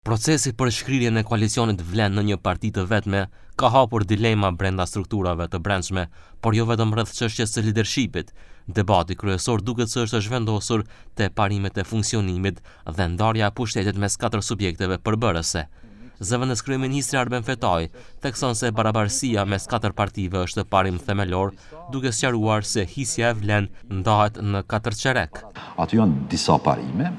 Procesi për shkrirjen e koalicionit vlen në një parti të vetme ka hapur dilema brenda strukturave të brendshme, por jo vetëm rreth çështjes së lidershipit. Debati kryesor duket se është zhvendosur te parimet e funksionimit dhe ndarja e pushtetit mes 4 subjekteve përbërëse. Zëvendës kryeministri Arben Fetaj thekson se barabarësia mes 4 partive është parim themelor, duke sqaruar se hisja e vlen ndahet në 4 çerek. Aty janë disa parime,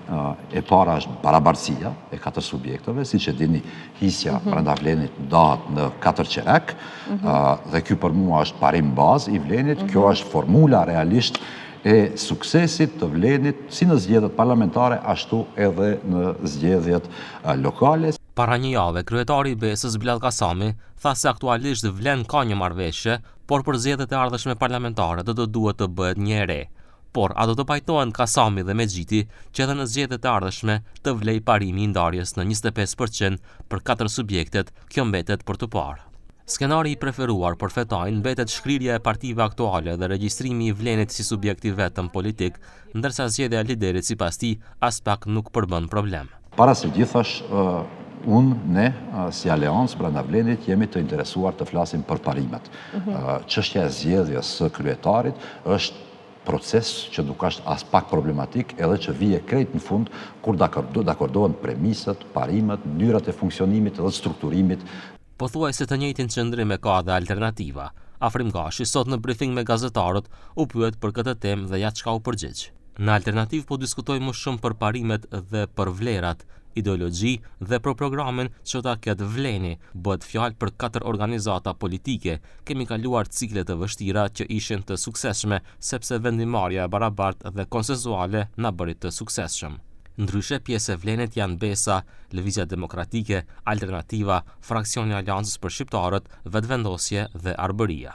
e para është barabarësia e 4 subjekteve, siç e dini, hisja brenda vlenit ndahet në 4 çerek, dhe ky për mua është parim bazë i vlenit, kjo është formula realisht e suksesit të vlenit si në zgjedhjet parlamentare, ashtu edhe në zgjedhjet lokale. Para një jave, kryetari i BE-s Bilal Kasami tha se aktualisht vlen ka një marrëveshje, por për zgjedhjet e ardhshme parlamentare do duhet të bëhet një e re. Por a do të pajtohen Kasami dhe Mexhiti që edhe në zgjedhjet e ardhshme të vlej parimi i ndarjes në 25% për 4 subjektet, kjo mbetet për të parë. Skenari i preferuar për Fetajin mbetet shkrirja e partive aktuale dhe regjistrimi i vlenit si subjekt i vetëm politik, ndërsa zgjedhja e liderit sipas tij as pak nuk përbën problem. Para së gjithash, ne si aleancë brenda vlenit jemi të interesuar të flasim për parimet. Çështja e zgjedhjes së kryetarit është proces që nuk është as pak problematik, edhe që vije krejt në fund kur dakordohen premisat, parimet, mënyrat e funksionimit dhe strukturimit. Pothuajse të njëjtin qëndrim e ka dhe Alternativa. Afrim Gashi sot në brifing me gazetarët u pyet për këtë temë dhe ja çka u përgjigj. Në Alternativë po diskutojmë më shumë për parimet dhe për vlerat, ideologji dhe për programin që ta ketë vleni. Bëhet fjalë për 4 organizata politike. Kemi kaluar cikle të vështira që ishin të suksesshme sepse vendimarrja e barabartë dhe konsensuale na bëri të suksesshëm. Ndryshe, pjesë e vlenit janë BESA, Lëvizja Demokratike, Alternativa, Fraksioni i Aleancës për Shqiptarët, Vetëvendosje dhe Arbëria.